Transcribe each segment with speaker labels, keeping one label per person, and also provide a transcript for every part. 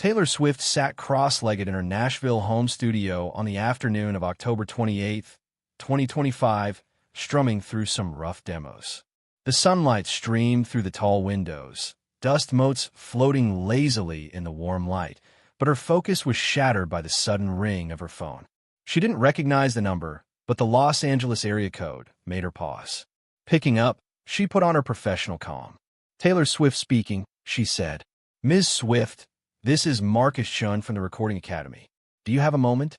Speaker 1: Taylor Swift sat cross-legged in her Nashville home studio on the afternoon of October 28, 2025, strumming through some rough demos. The sunlight streamed through the tall windows, dust motes floating lazily in the warm light, but her focus was shattered by the sudden ring of her phone. She didn't recognize the number, but the Los Angeles area code made her pause. Picking up, she put on her professional calm. "Taylor Swift speaking," she said. "Ms. Swift, this is Marcus Chun from the Recording Academy. Do you have a moment?"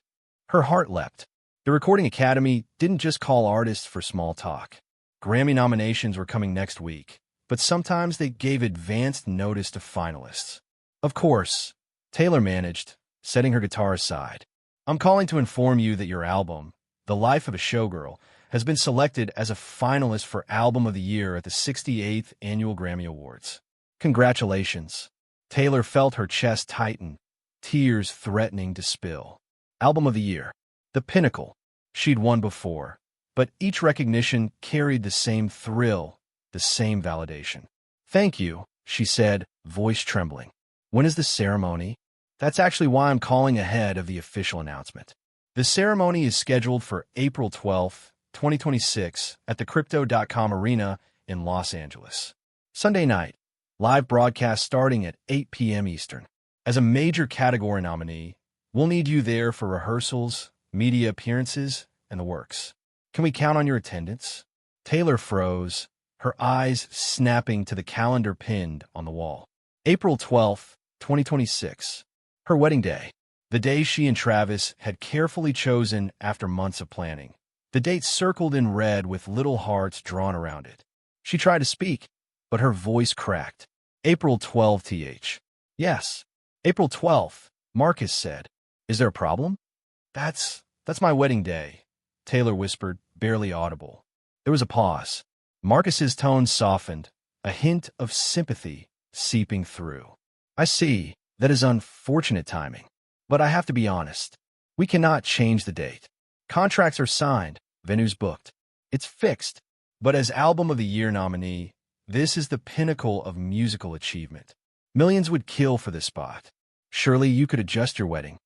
Speaker 1: Her heart leapt. The Recording Academy didn't just call artists for small talk. Grammy nominations were coming next week, but sometimes they gave advanced notice to finalists. Of course, Taylor managed, setting her guitar aside. "I'm calling to inform you that your album, The Life of a Showgirl, has been selected as a finalist for Album of the Year at the 68th Annual Grammy Awards. Congratulations." Taylor felt her chest tighten, tears threatening to spill. Album of the Year. The pinnacle. She'd won before, but each recognition carried the same thrill, the same validation. "Thank you," she said, voice trembling. "When is the ceremony?" "That's actually why I'm calling ahead of the official announcement. The ceremony is scheduled for April 12, 2026, at the Crypto.com Arena in Los Angeles. Sunday night, live broadcast starting at 8 p.m. Eastern. As a major category nominee, we'll need you there for rehearsals, media appearances, and the works. Can we count on your attendance?" Taylor froze, her eyes snapping to the calendar pinned on the wall. April 12, 2026. Her wedding day. The day she and Travis had carefully chosen after months of planning. The date circled in red with little hearts drawn around it. She tried to speak, but her voice cracked. April 12, th. "Yes, April 12th, Marcus said. Is there a problem?" That's my wedding day," Taylor whispered, barely audible. There was a pause. Marcus's tone softened, a hint of sympathy seeping through. "I see. That is unfortunate timing. But I have to be honest. We cannot change the date. Contracts are signed, venues booked. It's fixed. But as Album of the Year nominee, this is the pinnacle of musical achievement. Millions would kill for this spot. Surely you could adjust your wedding."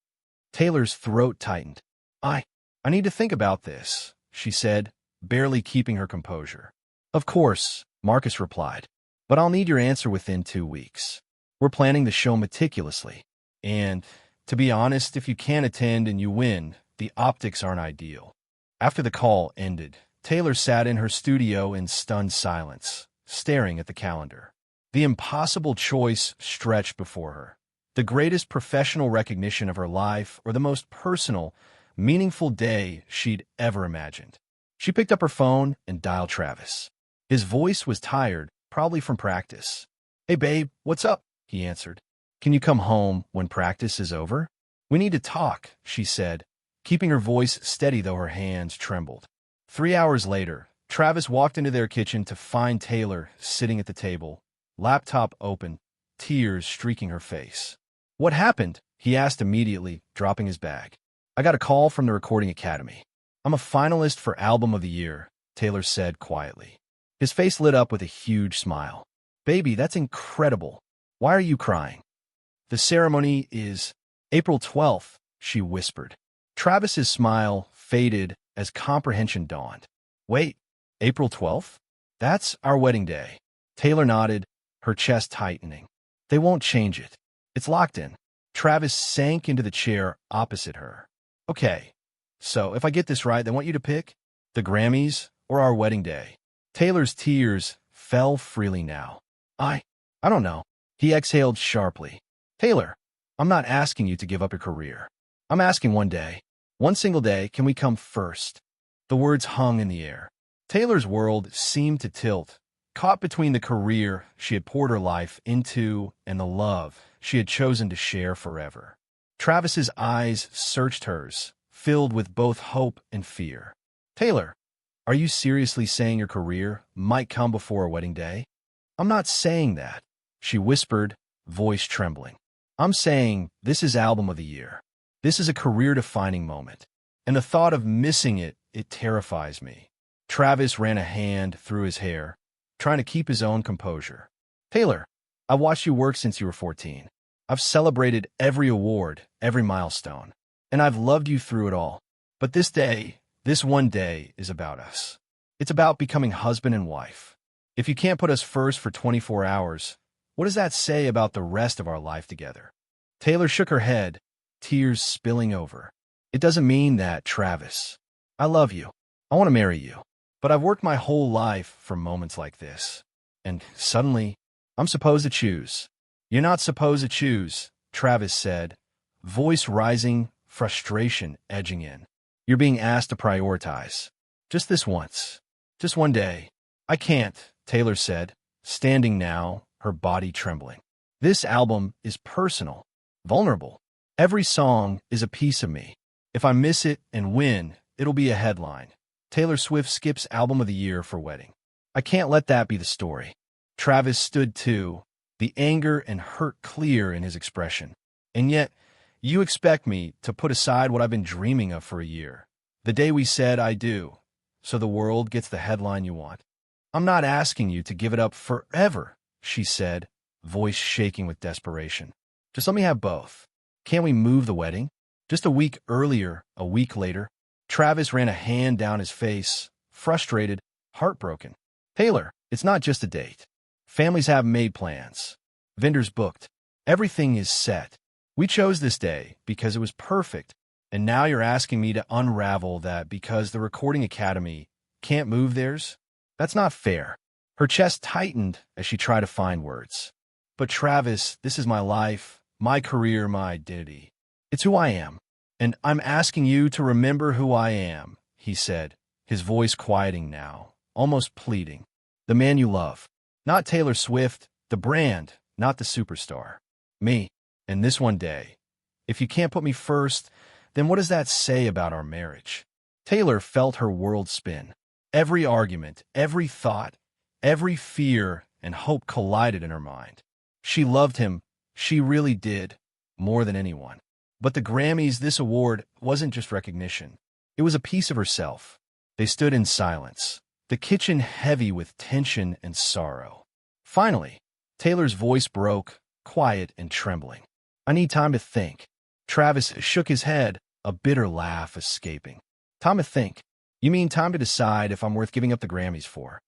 Speaker 1: Taylor's throat tightened. I need to think about this," she said, barely keeping her composure. "Of course," Marcus replied, "but I'll need your answer within 2 weeks. We're planning the show meticulously. And, to be honest, if you can't attend and you win, the optics aren't ideal." After the call ended, Taylor sat in her studio in stunned silence, staring at the calendar. The impossible choice stretched before her. The greatest professional recognition of her life or the most personal, meaningful day she'd ever imagined. She picked up her phone and dialed Travis. His voice was tired, probably from practice. "Hey babe, what's up?" he answered. "Can you come home when practice is over?" "We need to talk," she said, keeping her voice steady though her hands trembled. 3 hours later, Travis walked into their kitchen to find Taylor sitting at the table, laptop open, tears streaking her face. "What happened?" he asked immediately, dropping his bag. "I got a call from the Recording Academy. I'm a finalist for Album of the Year," Taylor said quietly. His face lit up with a huge smile. "Baby, that's incredible. Why are you crying?" "The ceremony is April 12th, she whispered. Travis's smile faded as comprehension dawned. "Wait, April 12th? That's our wedding day." Taylor nodded, her chest tightening. "They won't change it. It's locked in." Travis sank into the chair opposite her. "Okay, so if I get this right, they want you to pick the Grammys or our wedding day." Taylor's tears fell freely now. I don't know." He exhaled sharply. "Taylor, I'm not asking you to give up your career. I'm asking one day, one single day, can we come first?" The words hung in the air. Taylor's world seemed to tilt, caught between the career she had poured her life into and the love she had chosen to share forever. Travis's eyes searched hers, filled with both hope and fear. "Taylor, are you seriously saying your career might come before a wedding day?" "I'm not saying that," she whispered, voice trembling. "I'm saying this is Album of the Year. This is a career-defining moment. And the thought of missing it terrifies me." Travis ran a hand through his hair, trying to keep his own composure. "Taylor, I've watched you work since you were 14. I've celebrated every award, every milestone, and I've loved you through it all. But this day, this one day, is about us. It's about becoming husband and wife. If you can't put us first for 24 hours, what does that say about the rest of our life together?" Taylor shook her head, tears spilling over. "It doesn't mean that, Travis. I love you. I want to marry you. But I've worked my whole life for moments like this. And suddenly, I'm supposed to choose." "You're not supposed to choose," Travis said, voice rising, frustration edging in. "You're being asked to prioritize. Just this once. Just one day." "I can't," Taylor said, standing now, her body trembling. "This album is personal, vulnerable. Every song is a piece of me. If I miss it and win, it'll be a headline. Taylor Swift skips Album of the Year for wedding. I can't let that be the story." Travis stood too, the anger and hurt clear in his expression. "And yet, you expect me to put aside what I've been dreaming of for a year. The day we said I do, so the world gets the headline you want. I'm not asking you to give it up forever," she said, voice shaking with desperation. "Just let me have both. Can't we move the wedding? Just a week earlier, a week later?" Travis ran a hand down his face, frustrated, heartbroken. "Taylor, it's not just a date. Families have made plans. Vendors booked. Everything is set. We chose this day because it was perfect, and now you're asking me to unravel that because the Recording Academy can't move theirs? That's not fair." Her chest tightened as she tried to find words. "But Travis, this is my life, my career, my identity. It's who I am. And I'm asking you to remember who I am," he said, his voice quieting now, almost pleading. "The man you love. Not Taylor Swift, the brand, not the superstar. Me. And this one day. If you can't put me first, then what does that say about our marriage?" Taylor felt her world spin. Every argument, every thought, every fear and hope collided in her mind. She loved him. She really did, more than anyone. But the Grammys, this award, wasn't just recognition. It was a piece of herself. They stood in silence, the kitchen heavy with tension and sorrow. Finally, Taylor's voice broke, quiet and trembling. "I need time to think." Travis shook his head, a bitter laugh escaping. "Time to think? You mean time to decide if I'm worth giving up the Grammys for?"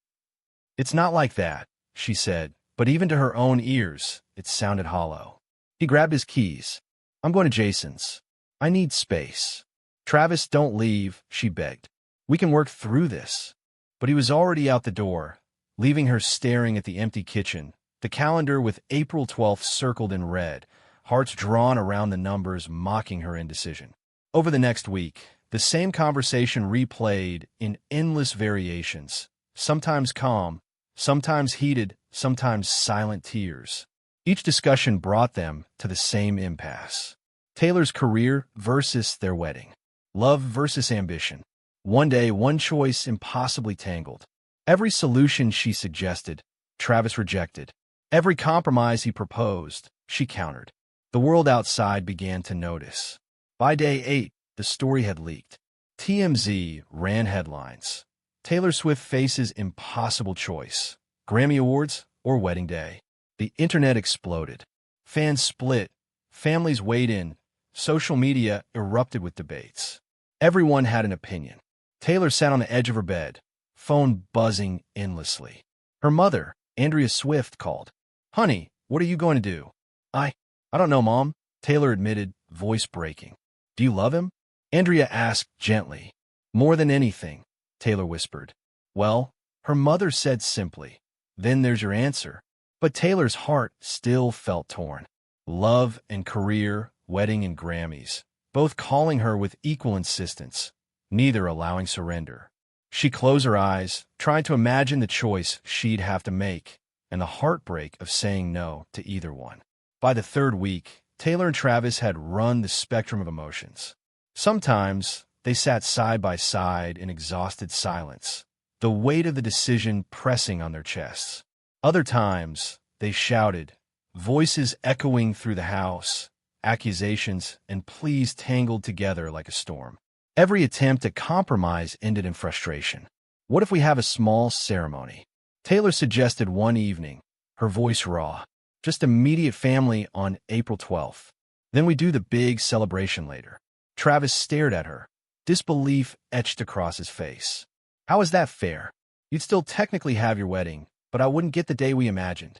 Speaker 1: "It's not like that," she said, but even to her own ears, it sounded hollow. He grabbed his keys. "I'm going to Jason's. I need space." "Travis, don't leave," she begged. "We can work through this." But he was already out the door, leaving her staring at the empty kitchen, the calendar with April 12th circled in red, hearts drawn around the numbers mocking her indecision. Over the next week, the same conversation replayed in endless variations, sometimes calm, sometimes heated, sometimes silent tears. Each discussion brought them to the same impasse. Taylor's career versus their wedding. Love versus ambition. One day, one choice impossibly tangled. Every solution she suggested, Travis rejected. Every compromise he proposed, she countered. The world outside began to notice. By day 8, the story had leaked. TMZ ran headlines. Taylor Swift faces impossible choice. Grammy Awards or wedding day. The internet exploded. Fans split. Families weighed in. Social media erupted with debates. Everyone had an opinion. Taylor sat on the edge of her bed, phone buzzing endlessly. Her mother, Andrea Swift, called. "Honey, what are you going to do?" I don't know, Mom," Taylor admitted, voice breaking. "Do you love him?" Andrea asked gently. "More than anything," Taylor whispered. "Well," her mother said simply, "then there's your answer." But Taylor's heart still felt torn. Love and career, wedding and Grammys, both calling her with equal insistence, neither allowing surrender. She closed her eyes, trying to imagine the choice she'd have to make, and the heartbreak of saying no to either one. By the third week, Taylor and Travis had run the spectrum of emotions. Sometimes they sat side by side in exhausted silence, the weight of the decision pressing on their chests. Other times, they shouted, voices echoing through the house, accusations and pleas tangled together like a storm. Every attempt at compromise ended in frustration. "What if we have a small ceremony?" Taylor suggested one evening, her voice raw. Just immediate family on April 12th. Then we do the big celebration later. Travis stared at her, disbelief etched across his face. How is that fair? You'd still technically have your wedding, but I wouldn't get the day we imagined.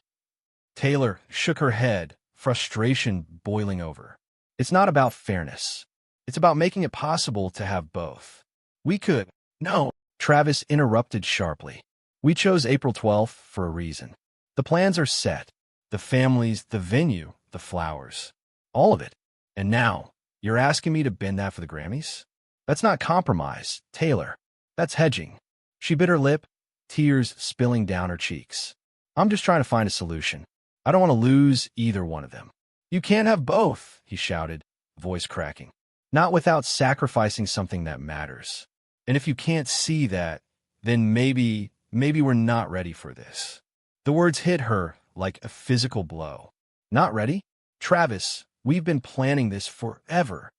Speaker 1: Taylor shook her head, frustration boiling over. It's not about fairness. It's about making it possible to have both. We could. No, Travis interrupted sharply. We chose April 12th for a reason. The plans are set. The families, the venue, the flowers. All of it. And now, you're asking me to bend that for the Grammys? That's not compromise, Taylor. That's hedging. She bit her lip, tears spilling down her cheeks. I'm just trying to find a solution. I don't want to lose either one of them. You can't have both, he shouted, voice cracking. Not without sacrificing something that matters. And if you can't see that, then maybe we're not ready for this. The words hit her like a physical blow. Not ready? Travis, we've been planning this forever.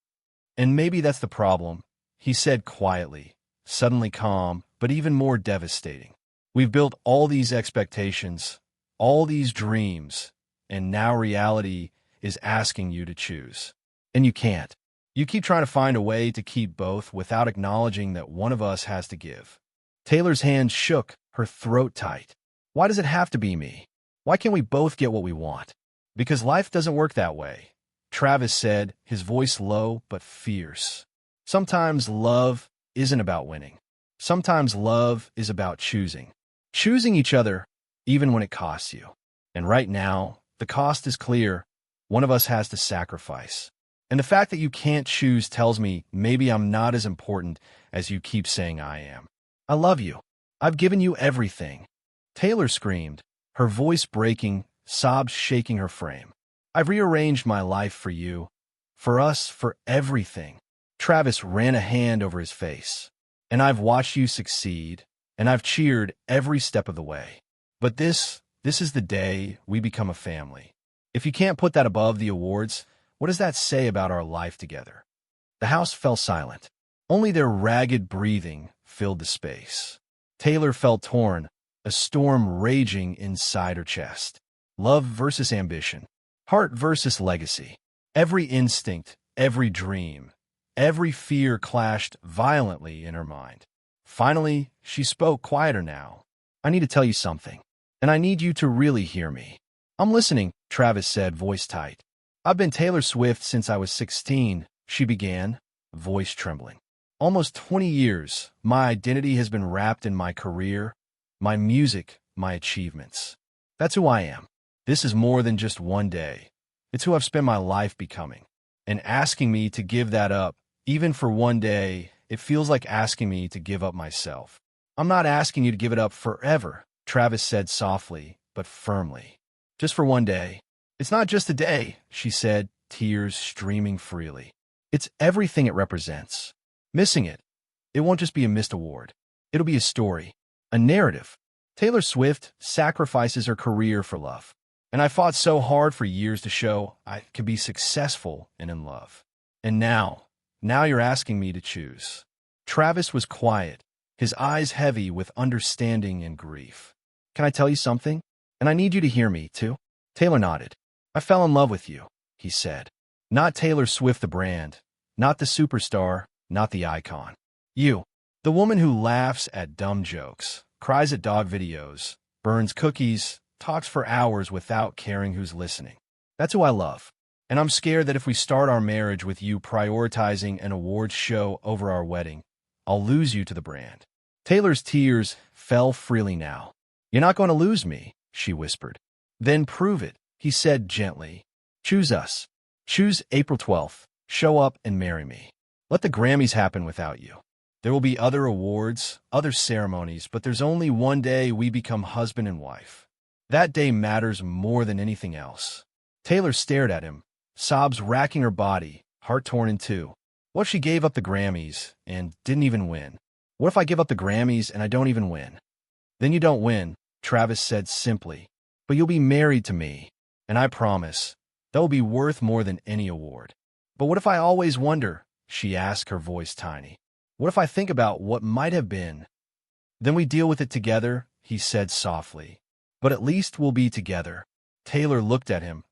Speaker 1: And maybe that's the problem, he said quietly, suddenly calm, but even more devastating. We've built all these expectations, all these dreams, and now reality is asking you to choose. And you can't. You keep trying to find a way to keep both without acknowledging that one of us has to give. Taylor's hand shook, her throat tight. Why does it have to be me? Why can't we both get what we want? Because life doesn't work that way, Travis said, his voice low but fierce. Sometimes love isn't about winning. Sometimes love is about choosing. Choosing each other, even when it costs you. And right now, the cost is clear. One of us has to sacrifice. And the fact that you can't choose tells me maybe I'm not as important as you keep saying I am. I love you. I've given you everything. Taylor screamed, her voice breaking, sobs shaking her frame. I've rearranged my life for you, for us, for everything. Travis ran a hand over his face. And I've watched you succeed, and I've cheered every step of the way. But this is the day we become a family. If you can't put that above the awards, what does that say about our life together? The house fell silent. Only their ragged breathing filled the space. Taylor felt torn, a storm raging inside her chest. Love versus ambition. Heart versus legacy. Every instinct, every dream, every fear clashed violently in her mind. Finally, she spoke quieter now. I need to tell you something, and I need you to really hear me. I'm listening, Travis said, voice tight. I've been Taylor Swift since I was 16, she began, voice trembling. Almost 20 years, my identity has been wrapped in my career, my music, my achievements. That's who I am. This is more than just one day. It's who I've spent my life becoming. And asking me to give that up, even for one day, it feels like asking me to give up myself. I'm not asking you to give it up forever, Travis said softly, but firmly. Just for one day. It's not just a day, she said, tears streaming freely. It's everything it represents. Missing it. It won't just be a missed award. It'll be a story, a narrative. Taylor Swift sacrifices her career for love. And I fought so hard for years to show I could be successful and in love. And now you're asking me to choose. Travis was quiet, his eyes heavy with understanding and grief. Can I tell you something? And I need you to hear me, too. Taylor nodded. I fell in love with you, he said. Not Taylor Swift the brand, not the superstar, not the icon. You, the woman who laughs at dumb jokes, cries at dog videos, burns cookies, talks for hours without caring who's listening. That's who I love. And I'm scared that if we start our marriage with you prioritizing an awards show over our wedding, I'll lose you to the brand. Taylor's tears fell freely now. You're not going to lose me, she whispered. Then prove it, he said gently. Choose us. Choose April 12th. Show up and marry me. Let the Grammys happen without you. There will be other awards, other ceremonies, but there's only one day we become husband and wife. That day matters more than anything else. Taylor stared at him, sobs racking her body, heart torn in two. What if she gave up the Grammys and didn't even win? What if I give up the Grammys and I don't even win? Then you don't win, Travis said simply. But you'll be married to me, and I promise, that will be worth more than any award. But what if I always wonder, she asked, her voice tiny. What if I think about what might have been? Then we deal with it together, he said softly. But at least we'll be together. Taylor looked at him,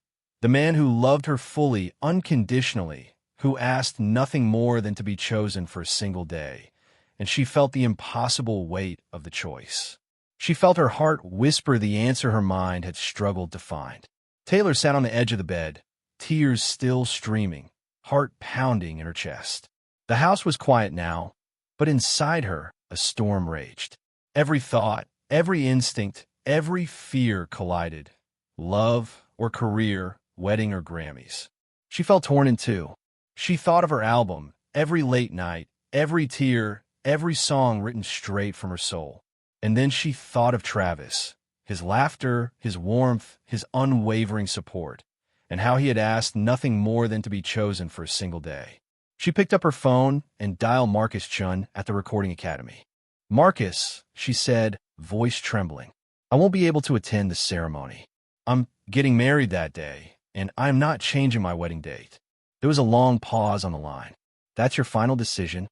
Speaker 1: the man who loved her fully, unconditionally, who asked nothing more than to be chosen for a single day, and she felt the impossible weight of the choice. She felt her heart whisper the answer her mind had struggled to find. Taylor sat on the edge of the bed, tears still streaming, heart pounding in her chest. The house was quiet now, but inside her, a storm raged. Every thought, every instinct, every fear collided. Love or career, wedding or Grammys. She felt torn in two. She thought of her album, every late night, every tear, every song written straight from her soul. And then she thought of Travis, his laughter, his warmth, his unwavering support, and how he had asked nothing more than to be chosen for a single day. She picked up her phone and dialed Marcus Chun at the Recording Academy. "Marcus," she said, voice trembling, "I won't be able to attend the ceremony. I'm getting married that day, and I'm not changing my wedding date." There was a long pause on the line. "That's your final decision?"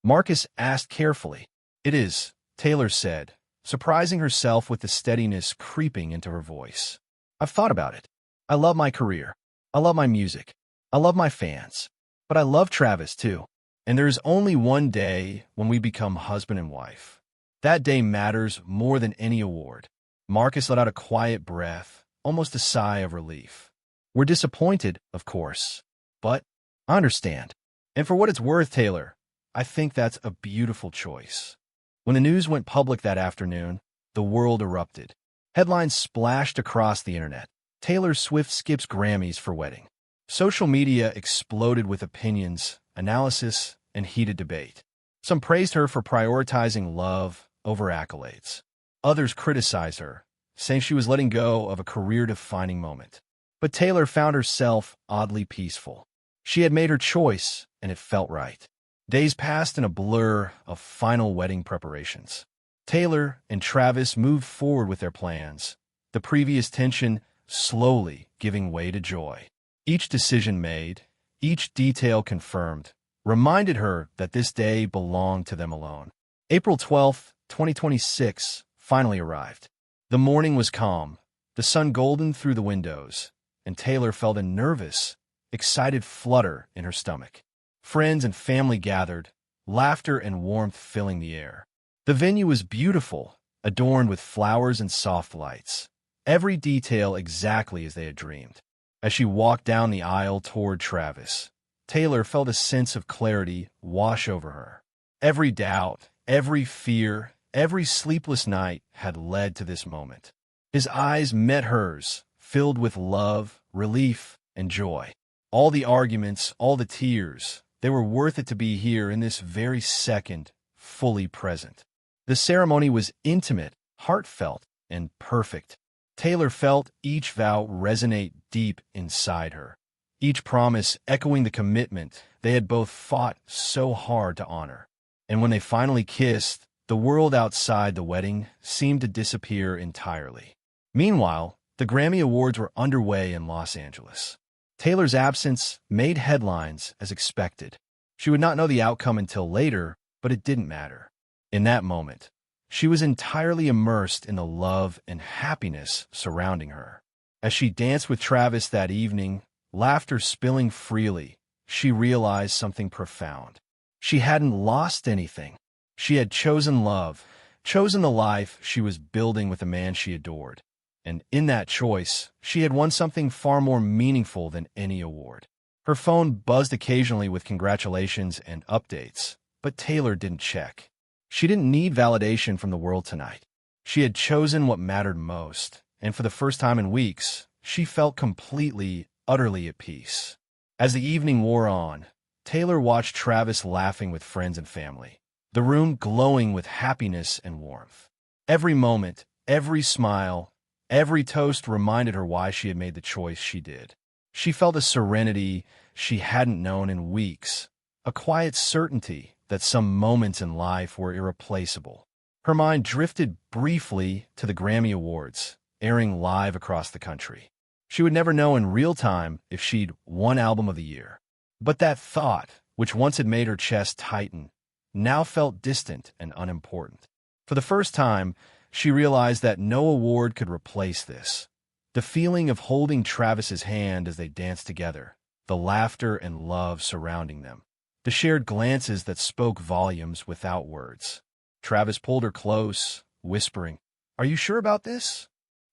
Speaker 1: Marcus asked carefully. "It is," Taylor said, surprising herself with the steadiness creeping into her voice. "I've thought about it. I love my career. I love my music. I love my fans. But I love Travis, too. And there's only one day when we become husband and wife. That day matters more than any award." Marcus let out a quiet breath, almost a sigh of relief. "We're disappointed, of course, but I understand. And for what it's worth, Taylor, I think that's a beautiful choice." When the news went public that afternoon, the world erupted. Headlines splashed across the internet. Taylor Swift skips Grammys for wedding. Social media exploded with opinions, analysis, and heated debate. Some praised her for prioritizing love over accolades. Others criticized her, saying she was letting go of a career-defining moment. But Taylor found herself oddly peaceful. She had made her choice, and it felt right. Days passed in a blur of final wedding preparations. Taylor and Travis moved forward with their plans, the previous tension slowly giving way to joy. Each decision made, each detail confirmed, reminded her that this day belonged to them alone. April 12th, 2026, finally arrived. The morning was calm, the sun golden through the windows, and Taylor felt a nervous, excited flutter in her stomach. Friends and family gathered, laughter and warmth filling the air. The venue was beautiful, adorned with flowers and soft lights, every detail exactly as they had dreamed. As she walked down the aisle toward Travis, Taylor felt a sense of clarity wash over her. Every doubt, every fear, every sleepless night had led to this moment. His eyes met hers, filled with love, relief, and joy. All the arguments, all the tears, they were worth it to be here in this very second, fully present. The ceremony was intimate, heartfelt, and perfect. Taylor felt each vow resonate deep inside her, each promise echoing the commitment they had both fought so hard to honor. And when they finally kissed, the world outside the wedding seemed to disappear entirely. Meanwhile, the Grammy Awards were underway in Los Angeles. Taylor's absence made headlines as expected. She would not know the outcome until later, but it didn't matter. In that moment, she was entirely immersed in the love and happiness surrounding her. As she danced with Travis that evening, laughter spilling freely, she realized something profound. She hadn't lost anything. She had chosen love, chosen the life she was building with the man she adored. And in that choice, she had won something far more meaningful than any award. Her phone buzzed occasionally with congratulations and updates, but Taylor didn't check. She didn't need validation from the world tonight. She had chosen what mattered most, and for the first time in weeks, she felt completely, utterly at peace. As the evening wore on, Taylor watched Travis laughing with friends and family, the room glowing with happiness and warmth. Every moment, every smile, every toast reminded her why she had made the choice she did. She felt a serenity she hadn't known in weeks, a quiet certainty that some moments in life were irreplaceable. Her mind drifted briefly to the Grammy Awards, airing live across the country. She would never know in real time if she'd won Album of the Year. But that thought, which once had made her chest tighten, now felt distant and unimportant. For the first time, she realized that no award could replace this. The feeling of holding Travis's hand as they danced together, the laughter and love surrounding them, the shared glances that spoke volumes without words. Travis pulled her close, whispering, "Are you sure about this?"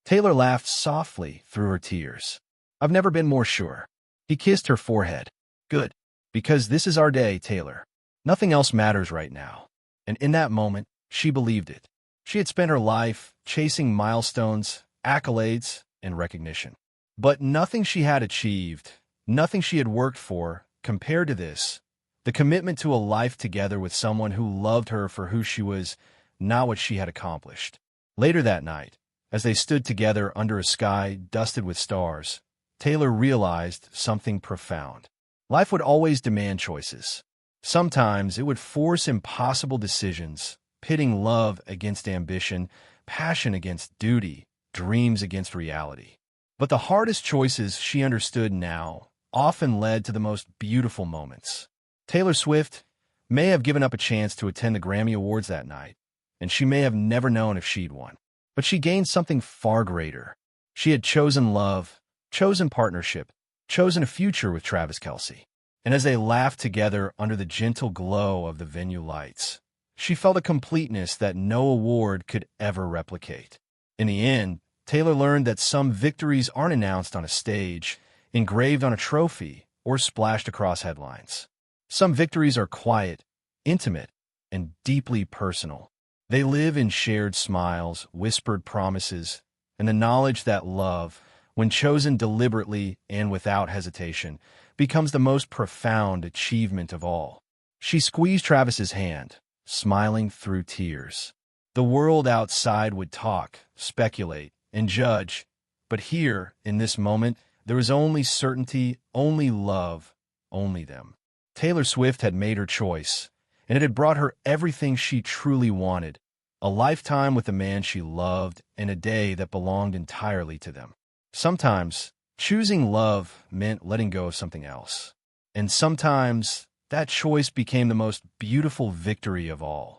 Speaker 1: Taylor laughed softly through her tears. "I've never been more sure." He kissed her forehead. "Good. Because this is our day, Taylor. Nothing else matters right now." And in that moment, she believed it. She had spent her life chasing milestones, accolades, and recognition. But nothing she had achieved, nothing she had worked for, compared to this, the commitment to a life together with someone who loved her for who she was, not what she had accomplished. Later that night, as they stood together under a sky dusted with stars, Taylor realized something profound. Life would always demand choices. Sometimes it would force impossible decisions, pitting love against ambition, passion against duty, dreams against reality. But the hardest choices, she understood now, often led to the most beautiful moments. Taylor Swift may have given up a chance to attend the Grammy Awards that night, and she may have never known if she'd won. But she gained something far greater. She had chosen love, chosen partnership, chosen a future with Travis Kelce. And as they laughed together under the gentle glow of the venue lights, she felt a completeness that no award could ever replicate. In the end, Taylor learned that some victories aren't announced on a stage, engraved on a trophy, or splashed across headlines. Some victories are quiet, intimate, and deeply personal. They live in shared smiles, whispered promises, and the knowledge that love, when chosen deliberately and without hesitation, becomes the most profound achievement of all. She squeezed Travis's hand, smiling through tears. The world outside would talk, speculate, and judge, but here, in this moment, there was only certainty, only love, only them. Taylor Swift had made her choice, and it had brought her everything she truly wanted: a lifetime with the man she loved and a day that belonged entirely to them. Sometimes, choosing love meant letting go of something else. And sometimes, that choice became the most beautiful victory of all.